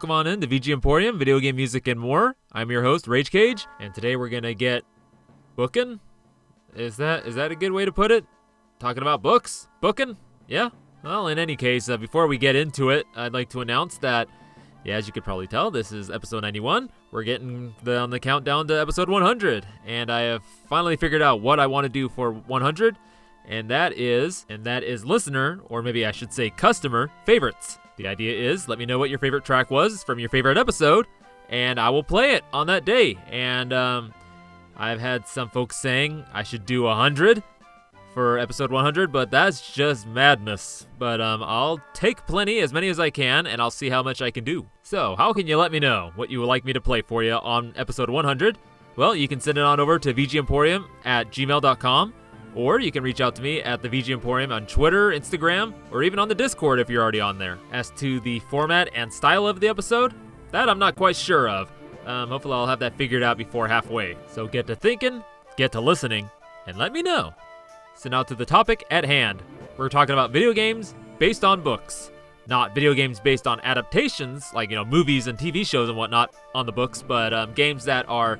welcome on in to VG Emporium, video game music and more. I'm your host, Rage Cage, and today we're gonna get bookin'? Is that a good way to put it? Talking about books? Bookin'? Yeah? Well, in any case, before we get into it, I'd like to announce that, as you could probably tell, this is episode 91. We're getting on the countdown to episode 100, and I have finally figured out what I want to do for 100, and that is listener, or maybe I should say customer, favorites. The idea is, let me know what your favorite track was from your favorite episode, and I will play it on that day. And I've had some folks saying I should do 100 for episode 100, but that's just madness. But I'll take plenty, as many as I can, and I'll see how much I can do. So, how can you let me know what you would like me to play for you on episode 100? Well, you can send it on over to vgemporium@gmail.com, or you can reach out to me at the VG Emporium on Twitter, Instagram, or even on the Discord if you're already on there. As to the format and style of the episode, that I'm not quite sure of. Hopefully I'll have that figured out before halfway. So get to thinking, get to listening, and let me know. So now to the topic at hand. We're talking about video games based on books. Not video games based on adaptations, like, movies and TV shows and whatnot on the books, but games that are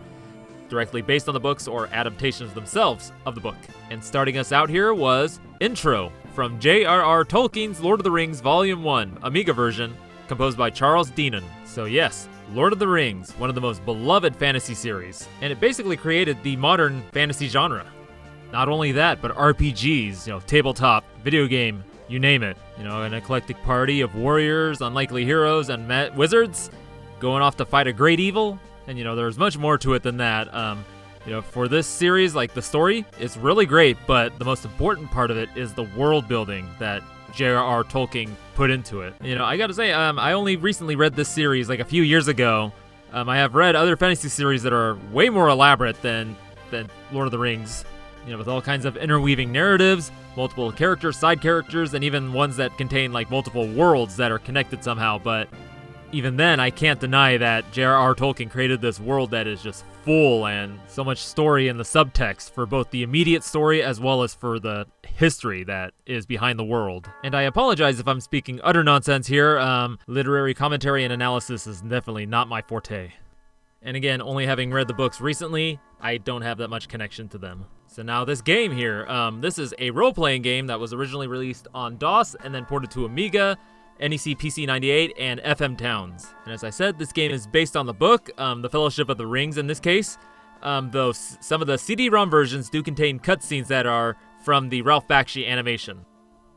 directly based on the books or adaptations themselves of the book. And starting us out here was Intro from J.R.R. Tolkien's Lord of the Rings Volume 1, Amiga version, composed by Charles Deenen. So yes, Lord of the Rings, one of the most beloved fantasy series, and it basically created the modern fantasy genre. Not only that, but RPGs, tabletop, video game, you name it. An eclectic party of warriors, unlikely heroes, and wizards going off to fight a great evil. And, there's much more to it than that. For this series, the story, it's really great, but the most important part of it is the world building that J.R.R. Tolkien put into it. I gotta say, I only recently read this series, a few years ago. I have read other fantasy series that are way more elaborate than Lord of the Rings, with all kinds of interweaving narratives, multiple characters, side characters, and even ones that contain, multiple worlds that are connected somehow, but even then, I can't deny that J.R.R. Tolkien created this world that is just full and so much story in the subtext for both the immediate story as well as for the history that is behind the world. And I apologize if I'm speaking utter nonsense here. Literary commentary and analysis is definitely not my forte. And again, only having read the books recently, I don't have that much connection to them. So now this game here, this is a role-playing game that was originally released on DOS and then ported to Amiga, NEC PC98, and FM Towns. And as I said, this game is based on the book, The Fellowship of the Rings in this case, though some of the CD-ROM versions do contain cutscenes that are from the Ralph Bakshi animation.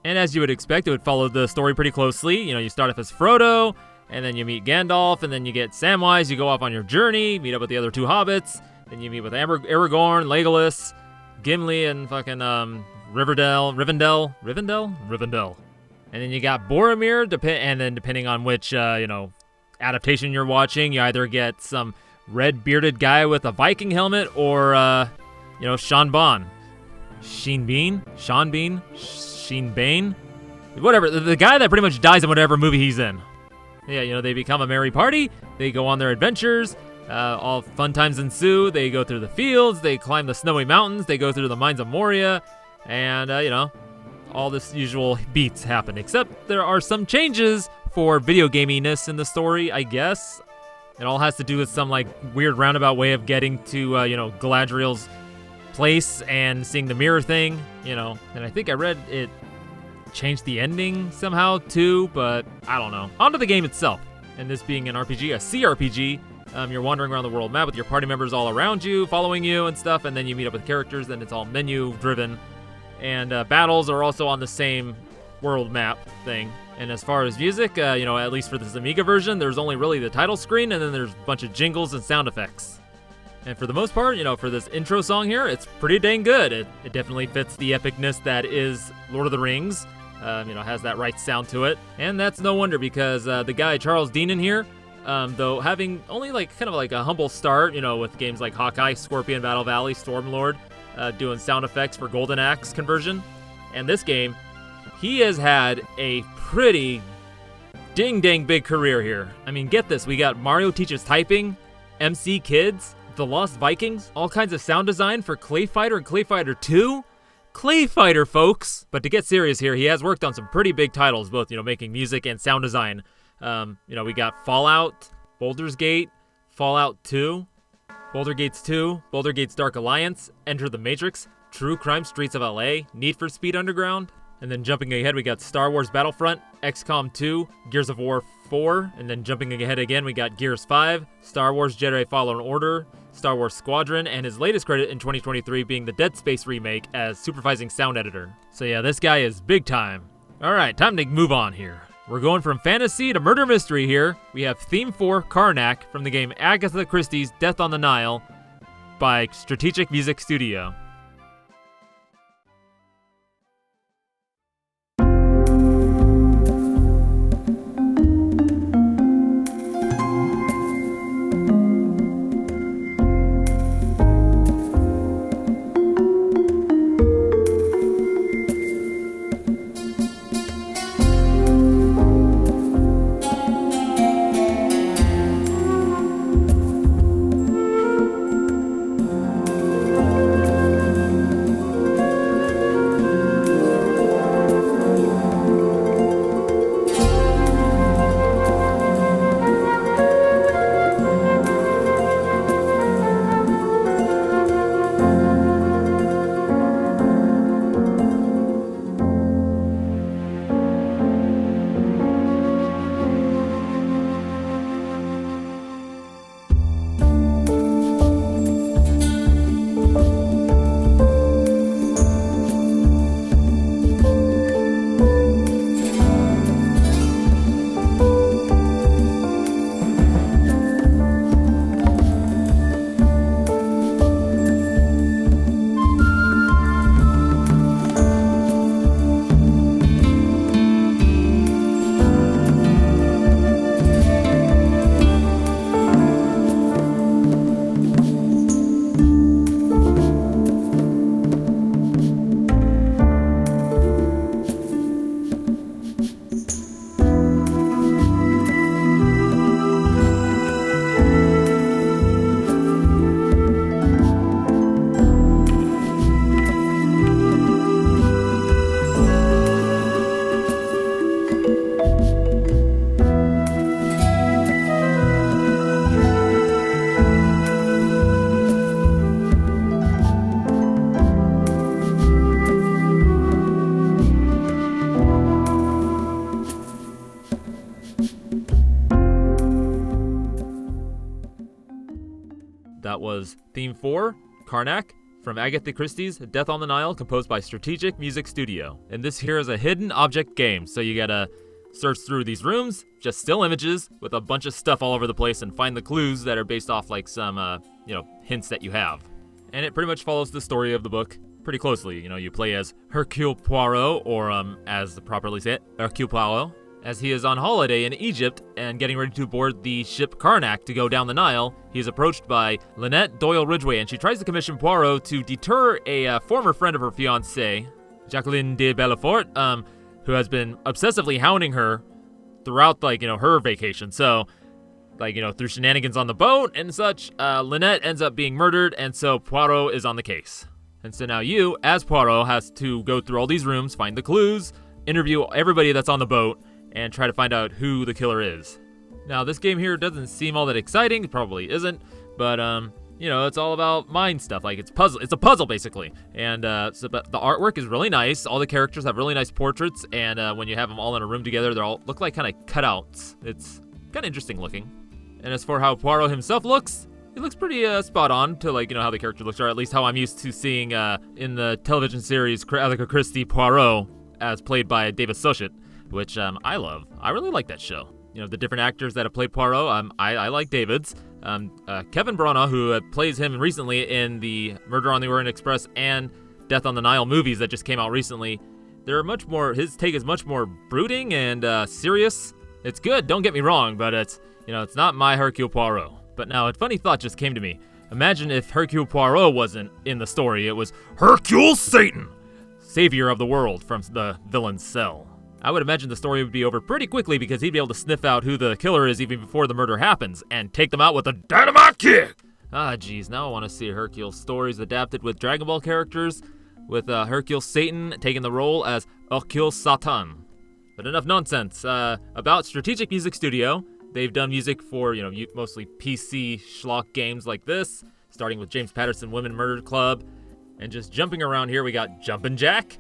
And as you would expect, it would follow the story pretty closely. You start off as Frodo, and then you meet Gandalf, and then you get Samwise, you go off on your journey, meet up with the other two hobbits, then you meet with Aragorn, Legolas, Gimli, and fucking Rivendell. And then you got Boromir, and then depending on which, adaptation you're watching, you either get some red-bearded guy with a Viking helmet or, Sean Bean, whatever, the guy that pretty much dies in whatever movie he's in. Yeah, they become a merry party, they go on their adventures, all fun times ensue, they go through the fields, they climb the snowy mountains, they go through the mines of Moria, and, all this usual beats happen, except there are some changes for video gaminess in the story, I guess. It all has to do with some weird roundabout way of getting to Galadriel's place and seeing the mirror thing, and I think I read it changed the ending somehow too, but I don't know. On to the game itself. And this being an RPG, a CRPG, you're wandering around the world map with your party members all around you, following you and stuff, and then you meet up with characters, and it's all menu driven. And battles are also on the same world map thing. And as far as music, at least for this Amiga version, there's only really the title screen, and then there's a bunch of jingles and sound effects. And for the most part, for this intro song here, it's pretty dang good. It definitely fits the epicness that is Lord of the Rings. Has that right sound to it. And that's no wonder, because the guy Charles Deenen here, though having only a humble start, with games like Hawkeye, Scorpion, Battle Valley, Stormlord, doing sound effects for Golden Axe conversion. And this game, he has had a pretty dang big career here. I mean, get this, we got Mario Teaches Typing, MC Kids, The Lost Vikings, all kinds of sound design for Clay Fighter and Clay Fighter 2. Clay Fighter, folks! But to get serious here, he has worked on some pretty big titles, both, making music and sound design We got Fallout, Baldur's Gate, Fallout 2, Boulder Gates 2, Boulder Gates Dark Alliance, Enter the Matrix, True Crime Streets of LA, Need for Speed Underground. And then jumping ahead, we got Star Wars Battlefront, XCOM 2, Gears of War 4. And then jumping ahead again, we got Gears 5, Star Wars Jedi Fallen Order, Star Wars Squadron, and his latest credit in 2023 being the Dead Space remake as supervising sound editor. So yeah, this guy is big time. Alright, time to move on here. We're going from fantasy to murder mystery here. We have Theme 4, Karnak, from the game Agatha Christie's Death on the Nile by Strategic Music Studio. That was Theme 4, Karnak, from Agatha Christie's Death on the Nile, composed by Strategic Music Studio. And this here is a hidden object game, so you gotta search through these rooms, just still images, with a bunch of stuff all over the place, and find the clues that are based off like some, hints that you have. And it pretty much follows the story of the book pretty closely. You play as Hercule Poirot, or as properly say it, Hercule Poirot, as he is on holiday in Egypt and getting ready to board the ship Karnak to go down the Nile. He is approached by Lynette Doyle Ridgway, and she tries to commission Poirot to deter a former friend of her fiancé, Jacqueline de Belfort, who has been obsessively hounding her throughout, her vacation. So, through shenanigans on the boat and such, Lynette ends up being murdered, and so Poirot is on the case. And so now you, as Poirot, has to go through all these rooms, find the clues, interview everybody that's on the boat, and try to find out who the killer is. Now, this game here doesn't seem all that exciting. It probably isn't, but it's all about mind stuff. It's a puzzle basically. And but the artwork is really nice. All the characters have really nice portraits, and when you have them all in a room together, they all look like kind of cutouts. It's kind of interesting looking. And as for how Poirot himself looks, he looks pretty spot on to how the character looks, or at least how I'm used to seeing in the television series Agatha Christie Poirot, as played by David Suchet, which I love. I really like that show. The different actors that have played Poirot, I like David's. Kevin Branagh, who plays him recently in the Murder on the Orient Express and Death on the Nile movies that just came out recently, his take is much more brooding and serious. It's good, don't get me wrong, but it's not my Hercule Poirot. But now a funny thought just came to me. Imagine if Hercule Poirot wasn't in the story, it was Hercule Satan, savior of the world from the villain's cell. I would imagine the story would be over pretty quickly, because he'd be able to sniff out who the killer is even before the murder happens and take them out with a dynamite kick. Geez, now I want to see Hercule stories adapted with Dragon Ball characters, with Hercule Satan taking the role as Hercule Satan. But enough nonsense. About Strategic Music Studio, they've done music for, mostly PC schlock games like this, starting with James Patterson Women Murder Club. And just jumping around here, we got Jumpin' Jack,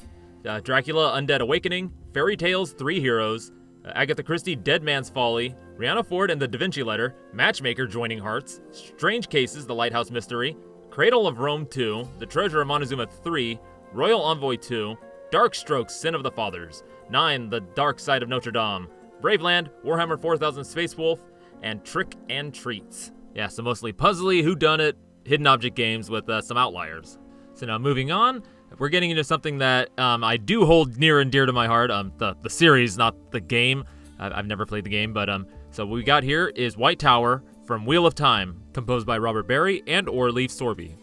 Dracula Undead Awakening, Fairy Tales 3 Heroes, Agatha Christie Dead Man's Folly, Rihanna Ford and the Da Vinci Letter, Matchmaker Joining Hearts, Strange Cases The Lighthouse Mystery, Cradle of Rome 2, The Treasure of Montezuma 3, Royal Envoy 2, Darkstrokes Sin of the Fathers, 9 The Dark Side of Notre Dame, Braveland, Warhammer 4000 Space Wolf, and Trick and Treats. Yeah, so mostly puzzly, whodunit, hidden object games with some outliers. So now moving on, we're getting into something that I do hold near and dear to my heart. The series, not the game. I've never played the game, but so what we got here is White Tower from Wheel of Time, composed by Robert Barry and or Leif Sorbye.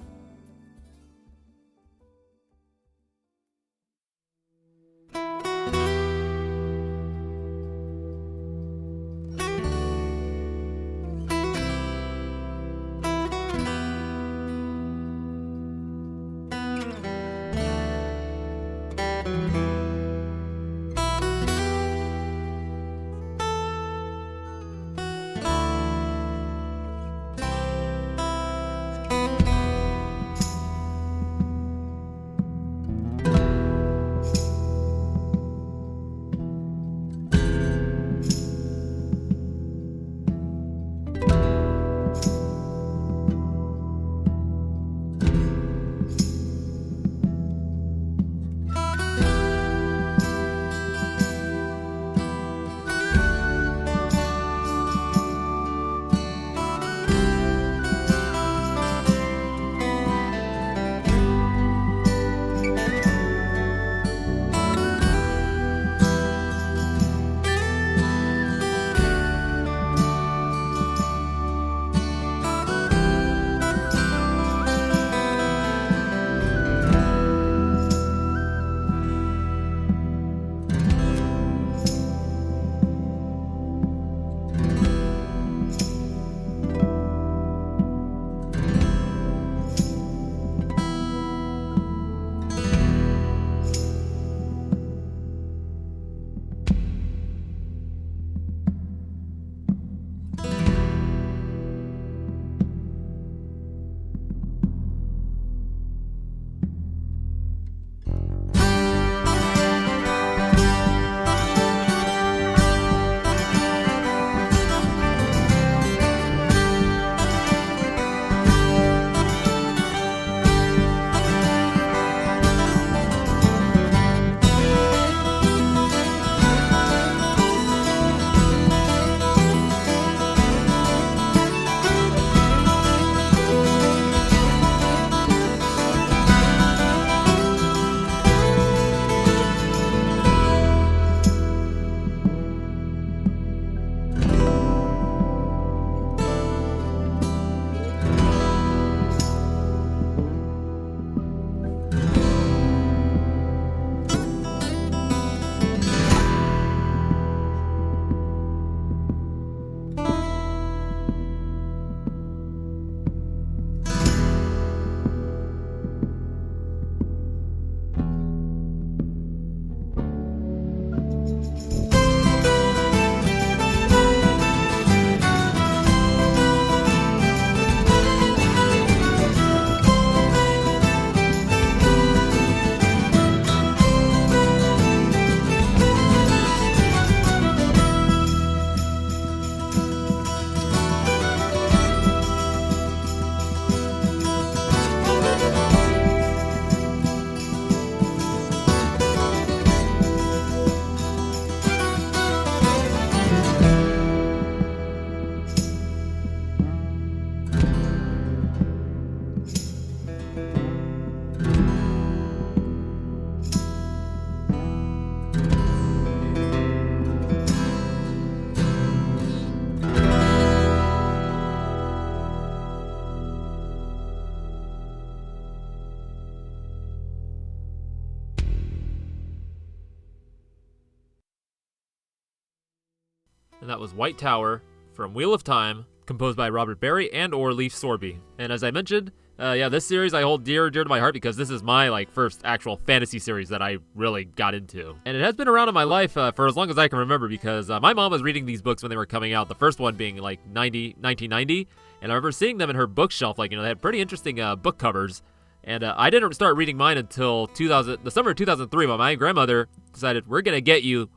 and that was White Tower from Wheel of Time, composed by Robert Barry and or Leif Sorbye. And as I mentioned, Yeah, this series I hold dear to my heart because this is my first actual fantasy series that I really got into. And it has been around in my life for as long as I can remember because my mom was reading these books when they were coming out, the first one being 1990, and I remember seeing them in her bookshelf, they had pretty interesting book covers. And I didn't start reading mine until the summer of 2003, but my grandmother decided, we're going to get you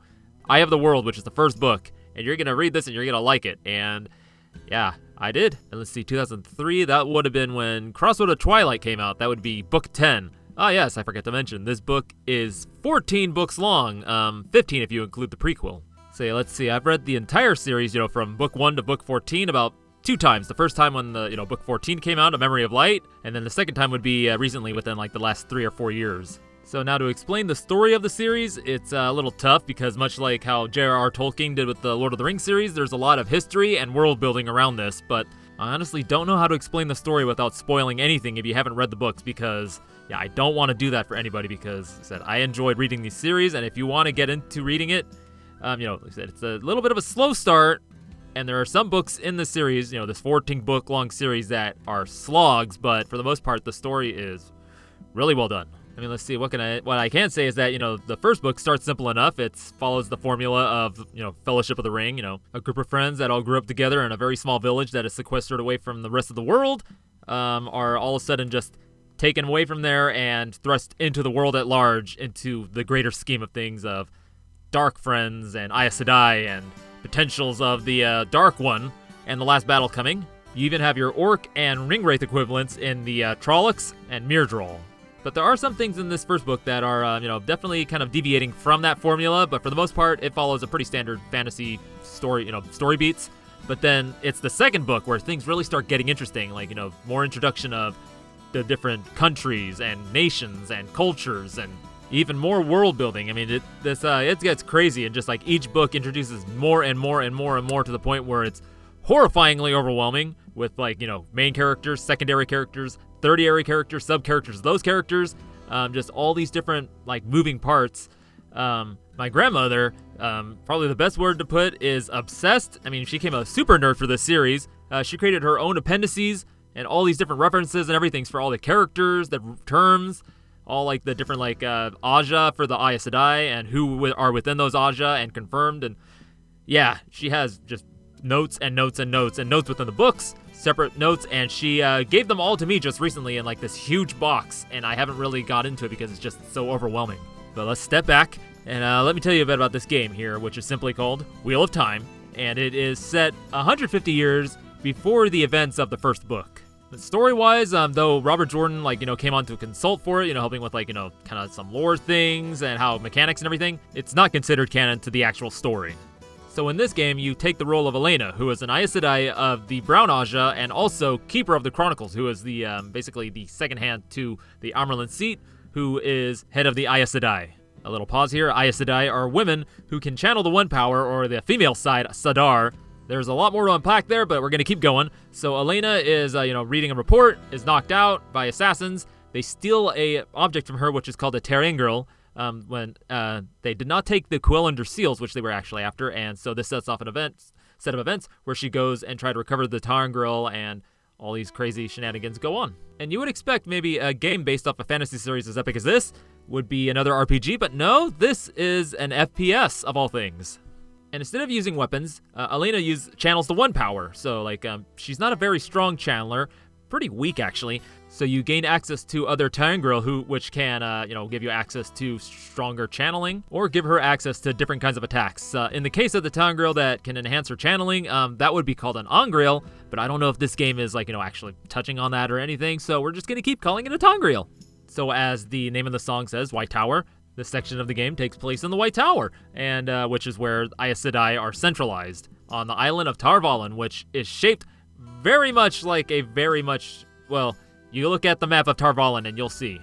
Eye of the World, which is the first book, and you're going to read this and you're going to like it. And yeah, I did. And let's see, 2003, that would have been when Crossroad of Twilight came out. That would be book 10. Ah, yes, I forgot to mention, this book is 14 books long, 15 if you include the prequel. So yeah, let's see, I've read the entire series, from book 1 to book 14 about 2 times. The first time when the, book 14 came out, A Memory of Light, and then the second time would be recently within the last 3 or 4 years. So now to explain the story of the series, it's a little tough because much like how J.R.R. Tolkien did with the Lord of the Rings series, there's a lot of history and world building around this, but I honestly don't know how to explain the story without spoiling anything if you haven't read the books because, yeah, I don't want to do that for anybody because, like I said, I enjoyed reading these series, and if you want to get into reading it, like I said, it's a little bit of a slow start, and there are some books in the series, this 14-book long series that are slogs, but for the most part, the story is really well done. I mean, let's see, what I can say is that, the first book starts simple enough. It follows the formula of, Fellowship of the Ring, a group of friends that all grew up together in a very small village that is sequestered away from the rest of the world, are all of a sudden just taken away from there and thrust into the world at large, into the greater scheme of things of dark friends and Aes Sedai and potentials of the Dark One and the last battle coming. You even have your Orc and Ringwraith equivalents in the Trollocs and Myrddraal. But there are some things in this first book that are, definitely kind of deviating from that formula, but for the most part, it follows a pretty standard fantasy story, story beats. But then it's the second book where things really start getting interesting, more introduction of the different countries and nations and cultures and even more world building. I mean, it gets crazy, and just each book introduces more and more and more and more to the point where it's horrifyingly overwhelming with main characters, secondary characters, tertiary characters, sub-characters, those characters, just all these different moving parts. My grandmother, probably the best word to put is obsessed. I mean, she became a super nerd for this series. She created her own appendices and all these different references and everything for all the characters, the terms, all the different Aja for the Aes Sedai and who are within those Aja and confirmed. And yeah, she has just notes and notes and notes and notes within the books, separate notes, and she gave them all to me just recently in this huge box, and I haven't really got into it because it's just so overwhelming. But let's step back and let me tell you a bit about this game here, which is simply called Wheel of Time, and it is set 150 years before the events of the first book. But story-wise, though Robert Jordan, came on to consult for it, helping with, kind of some lore things and how mechanics and everything, it's not considered canon to the actual story. So in this game, you take the role of Elena, who is an Aes Sedai of the Brown Aja and also Keeper of the Chronicles, who is the basically the second hand to the Amerlin seat, who is head of the Aes Sedai. A little pause here. Aes Sedai are women who can channel the One Power, or the female side, Sadar. There's a lot more to unpack there, but we're going to keep going. So Elena is, reading a report, is knocked out by assassins. They steal a object from her, which is called a Terengirl, when they did not take the Quellander seals, which they were actually after, and so this sets off an set of events where she goes and tries to recover the Terengirl, and all these crazy shenanigans go on. And you would expect maybe a game based off a fantasy series as epic as this would be another RPG, but no, this is an FPS of all things. And instead of using weapons, Elena channels the One Power, so she's not a very strong channeler, pretty weak actually. So you gain access to other Terengirl which can, give you access to stronger channeling, or give her access to different kinds of attacks. In the case of the Terengirl that can enhance her channeling, that would be called an Ongriel, but I don't know if this game is, actually touching on that or anything, so we're just gonna keep calling it a Ongriel. So as the name of the song says, White Tower, this section of the game takes place in the White Tower, and which is where Aes Sedai are centralized, on the island of Tar Valon, which is shaped very much well, you look at the map of Tar Valon and you'll see.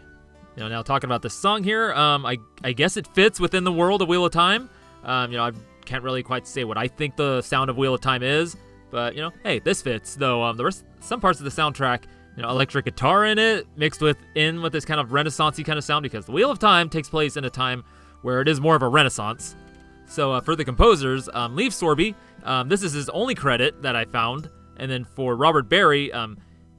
Now talking about this song here, I guess it fits within the world of Wheel of Time. I can't really quite say what I think the sound of Wheel of Time is, but hey, this fits. Though some parts of the soundtrack, electric guitar in it mixed with this kind of Renaissance-y kind of sound, because the Wheel of Time takes place in a time where it is more of a Renaissance. So for the composers, Leif Sorbye, this is his only credit that I found, and then for Robert Barry,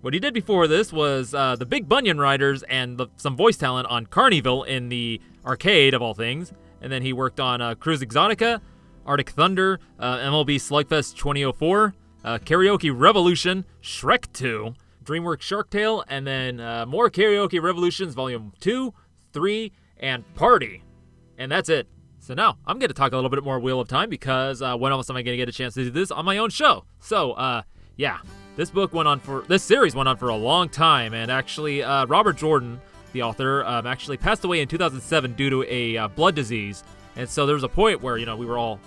What he did before this was the Big Bunyan Riders and some voice talent on Carnival in the arcade, of all things. And then he worked on Cruise Exotica, Arctic Thunder, MLB Slugfest 2004, Karaoke Revolution, Shrek 2, DreamWorks Shark Tale, and then more Karaoke Revolutions Volume 2, 3, and Party. And that's it. So now, I'm going to talk a little bit more Wheel of Time because when else am I going to get a chance to do this on my own show? So, yeah, this series went on for a long time, and actually, Robert Jordan, the author, actually passed away in 2007 due to a blood disease. And so there was a point where, we were all,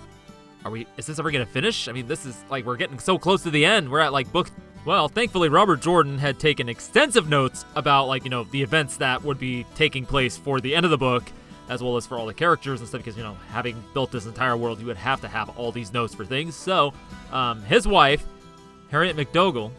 is this ever going to finish? I mean, this is, we're getting so close to the end. We're at, book. Well, thankfully, Robert Jordan had taken extensive notes about, the events that would be taking place for the end of the book, as well as for all the characters and stuff, because, having built this entire world, you would have to have all these notes for things. So, his wife, Harriet McDougall,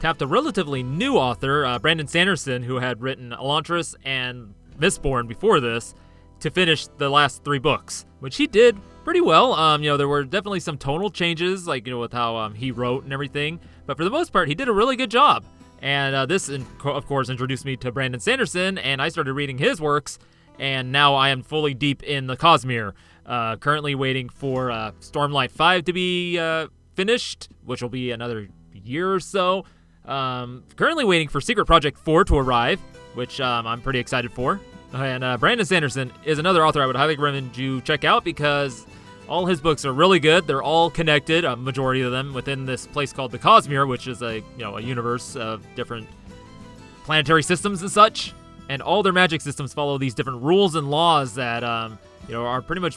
tapped a relatively new author, Brandon Sanderson, who had written Elantris and Mistborn before this, to finish the last 3 books, which he did pretty well. There were definitely some tonal changes, with how he wrote and everything, but for the most part, he did a really good job. And this, of course, introduced me to Brandon Sanderson, and I started reading his works, and now I am fully deep in the Cosmere, currently waiting for Stormlight 5 to be finished, which will be another year or so. Currently waiting for Secret Project 4 to arrive, which I'm pretty excited for. And Brandon Sanderson is another author I would highly recommend you check out because all his books are really good. They're all connected, a majority of them, within this place called the Cosmere, which is a universe of different planetary systems and such. And all their magic systems follow these different rules and laws that, are pretty much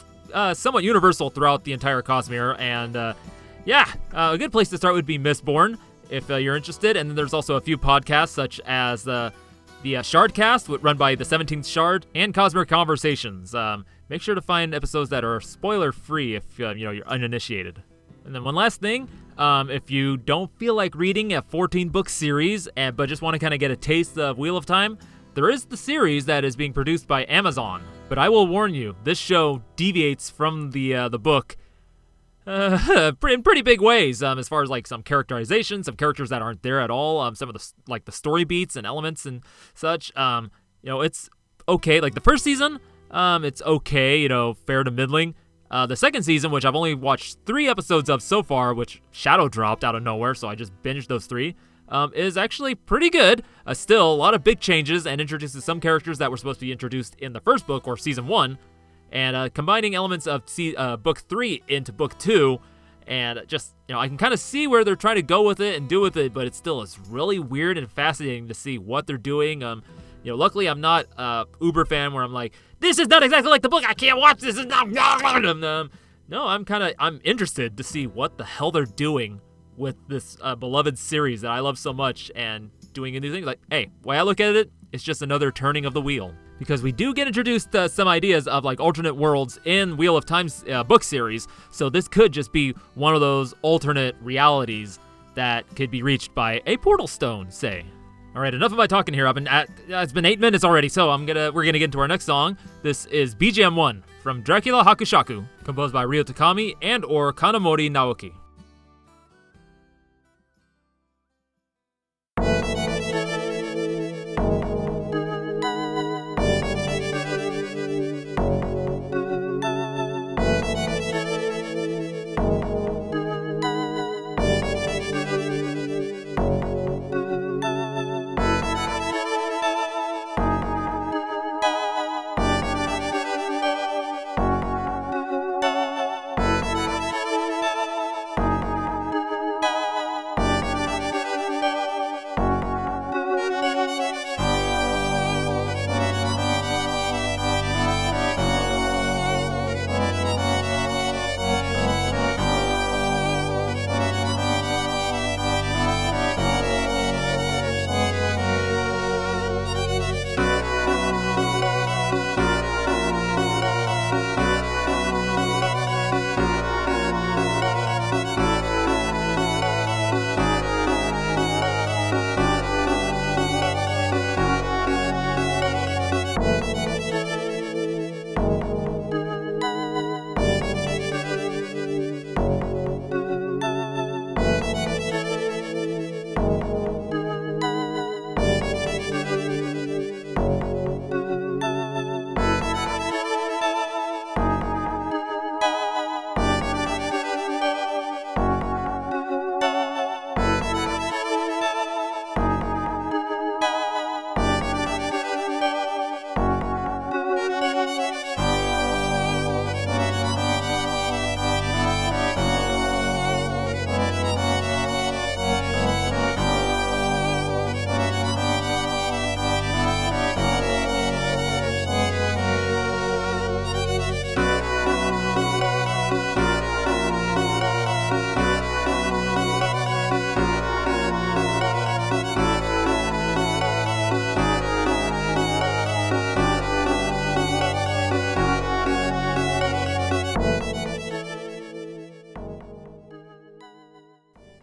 somewhat universal throughout the entire Cosmere. And, a good place to start would be Mistborn, if you're interested. And then there's also a few podcasts, such as the Shardcast, run by the 17th Shard, and Cosmere Conversations. Make sure to find episodes that are spoiler-free if, you're uninitiated. And then one last thing, if you don't feel like reading a 14-book series, but just want to kind of get a taste of Wheel of Time, there is the series that is being produced by Amazon, but I will warn you, this show deviates from the book in pretty big ways, as far as some characterization, some characters that aren't there at all, some of the the story beats and elements and such. It's okay. The first season, it's okay, fair to middling. The second season, which I've only watched 3 episodes of so far, which Shadow dropped out of nowhere, so I just binged those 3. Is actually pretty good. Still, a lot of big changes and introduces some characters that were supposed to be introduced in the first book or season 1, and combining elements of book 3 into book 2, and just, I can kind of see where they're trying to go with it and do with it, but it still is really weird and fascinating to see what they're doing. Luckily I'm not a uber fan where I'm like, this is not exactly like the book, I can't watch this. Is not. No, I'm interested to see what the hell they're doing with this beloved series that I love so much, and doing new things. Hey, way I look at it, it's just another turning of the wheel. Because we do get introduced to some ideas of alternate worlds in Wheel of Time's book series, so this could just be one of those alternate realities that could be reached by a portal stone, say. All right, enough of my talking here. It's been 8 minutes already, so we're gonna get into our next song. This is BGM 1 from Dracula Hakushaku, composed by Ryo Takami and/or Hanemori Naoki.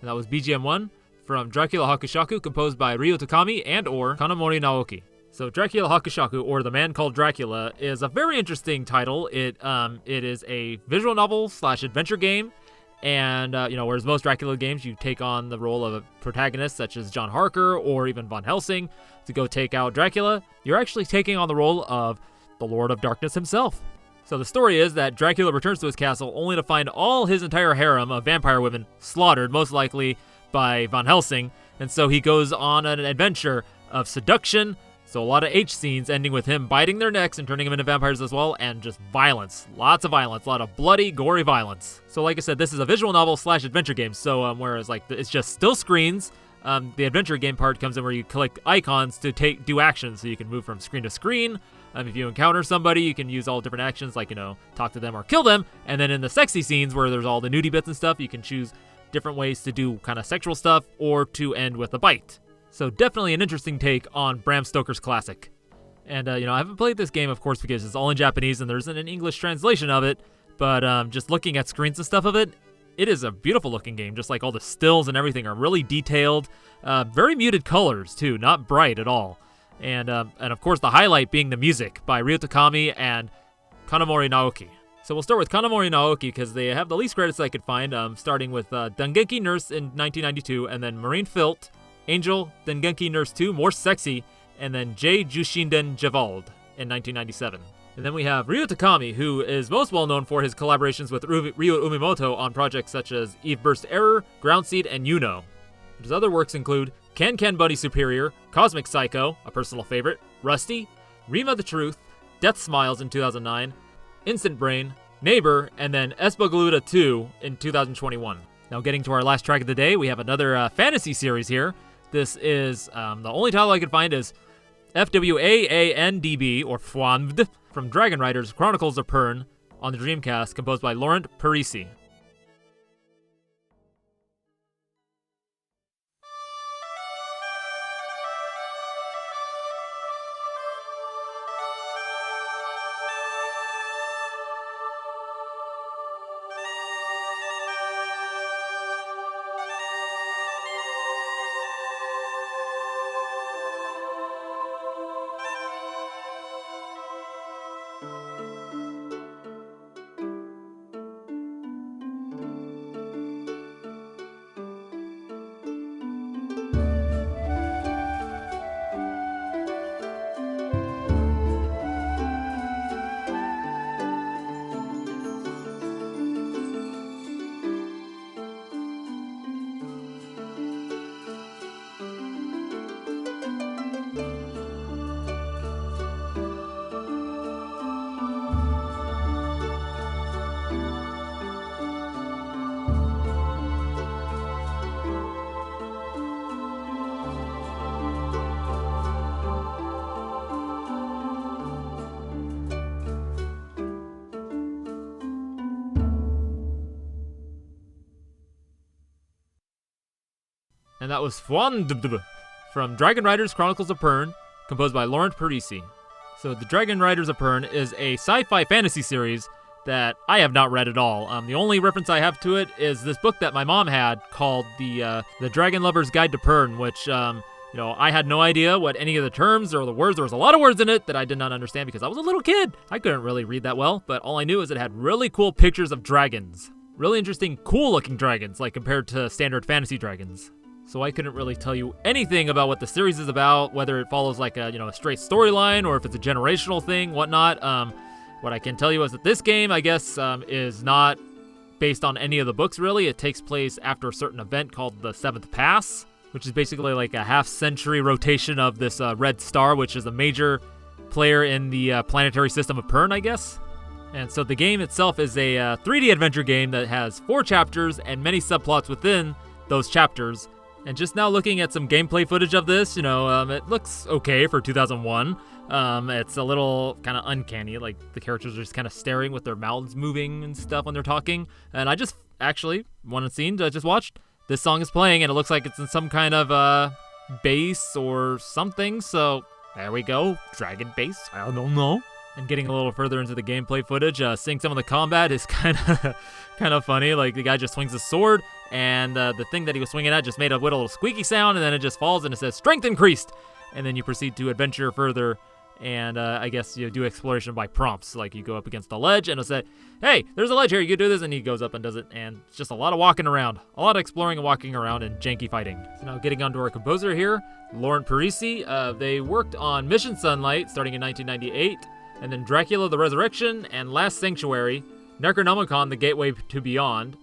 That was BGM 1 from Dracula Hakushaku, composed by Ryo Takami and or Hanemori Naoki. So Dracula Hakushaku, or The Man Called Dracula, is a very interesting title. It is a visual novel / adventure game, and whereas most Dracula games you take on the role of a protagonist such as John Harker or even Van Helsing to go take out Dracula, you're actually taking on the role of the Lord of Darkness himself. So the story is that Dracula returns to his castle only to find all his entire harem of vampire women slaughtered, most likely by Van Helsing, and so he goes on an adventure of seduction. So a lot of H scenes ending with him biting their necks and turning them into vampires as well, and just violence. Lots of violence, a lot of bloody, gory violence. So like I said, this is a visual novel / adventure game. So whereas it's just still screens, the adventure game part comes in where you collect icons to do actions. So you can move from screen to screen. If you encounter somebody, you can use all different actions like, talk to them or kill them. And then in the sexy scenes where there's all the nudie bits and stuff, you can choose different ways to do kind of sexual stuff or to end with a bite. So definitely an interesting take on Bram Stoker's classic. And, I haven't played this game, of course, because it's all in Japanese and there isn't an English translation of it. But just looking at screens and stuff of it, it is a beautiful looking game. Just like all the stills and everything are really detailed. Very muted colors, too. Not bright at all. And of course, the highlight being the music by Ryo Takami and Hanemori Naoki. So we'll start with Hanemori Naoki because they have the least credits I could find, starting with Dengeki Nurse in 1992, and then Marine Filt, Angel, Dengeki Nurse 2, More Sexy, and then J. Jushinden Jevald in 1997. And then we have Ryo Takami, who is most well known for his collaborations with Ryo Umimoto on projects such as Eve Burst Error, Groundseed, and Yuno. His other works include Can Can Bunny Superior, Cosmic Psycho, a personal favorite, Rusty, Rima the Truth, Death Smiles in 2009, Instant Brain, Neighbor, and then Espagaluda 2 in 2021. Now getting to our last track of the day, we have another fantasy series here. This is, the only title I could find is FWAANDB, or Fwandb, from Dragon Riders Chronicles of Pern on the Dreamcast, composed by Laurent Parisi. And that was Fwandb from Dragon Riders Chronicles of Pern, composed by Laurent Parisi. So the Dragon Riders of Pern is a sci-fi fantasy series that I have not read at all. The only reference I have to it is this book that my mom had called The Dragon Lover's Guide to Pern, which, I had no idea what any of the terms or the words. There was a lot of words in it that I did not understand because I was a little kid. I couldn't really read that well, but all I knew is it had really cool pictures of dragons. Really interesting, cool-looking dragons, like compared to standard fantasy dragons. So I couldn't really tell you anything about what the series is about, whether it follows like a straight storyline or if it's a generational thing, whatnot. What I can tell you is that this game, I guess, is not based on any of the books, really. It takes place after a certain event called the Seventh Pass, which is basically like a half-century rotation of this red star, which is a major player in the planetary system of Pern, I guess. And so the game itself is a 3D adventure game that has 4 chapters and many subplots within those chapters. And just now looking at some gameplay footage of this, it looks okay for 2001. It's a little kind of uncanny, like the characters are just kind of staring with their mouths moving and stuff when they're talking. And I just actually, one scene that I just watched, this song is playing and it looks like it's in some kind of bass or something. So there we go, dragon bass, I don't know. And getting a little further into the gameplay footage, seeing some of the combat is kind of funny. Like, the guy just swings his sword, and the thing that he was swinging at just made a little squeaky sound, and then it just falls, and it says, "Strength increased!" And then you proceed to adventure further, and I guess you do exploration by prompts. Like, you go up against a ledge, and it'll say, "Hey, there's a ledge here, you can do this," and he goes up and does it, and it's just a lot of walking around. A lot of exploring and walking around and janky fighting. So now getting onto our composer here, Laurent Parisi. They worked on Mission Sunlight, starting in 1998, and then Dracula the Resurrection, and Last Sanctuary, Necronomicon the Gateway to Beyond,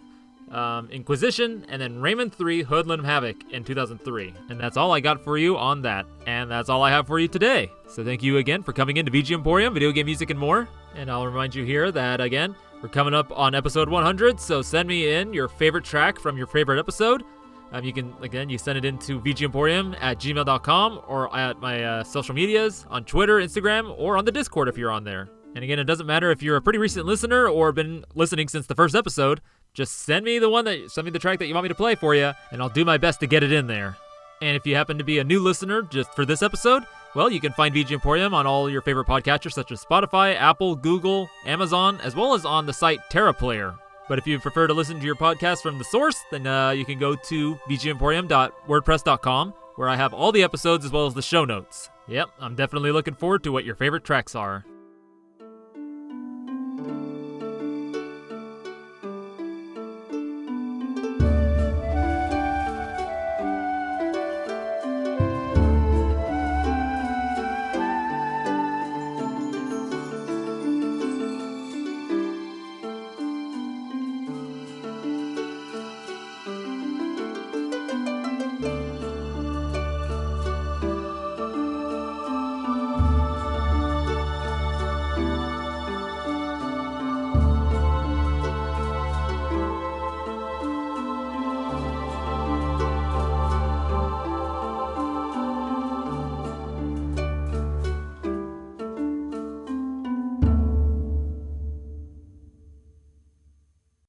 Inquisition, and then Rayman 3 Hoodlum Havoc in 2003. And that's all I got for you on that. And that's all I have for you today. So thank you again for coming into VG Emporium, video game music and more. And I'll remind you here that, again, we're coming up on episode 100, so send me in your favorite track from your favorite episode. You send it into vgemporium@gmail.com or at my social medias on Twitter, Instagram, or on the Discord if you're on there. And again, it doesn't matter if you're a pretty recent listener or been listening since the first episode. Just send me the track that you want me to play for you, and I'll do my best to get it in there. And if you happen to be a new listener just for this episode, well, you can find VG Emporium on all your favorite podcatchers such as Spotify, Apple, Google, Amazon, as well as on the site TerraPlayer. But if you prefer to listen to your podcast from the source, then you can go to vgemporium.wordpress.com, where I have all the episodes as well as the show notes. Yep, I'm definitely looking forward to what your favorite tracks are.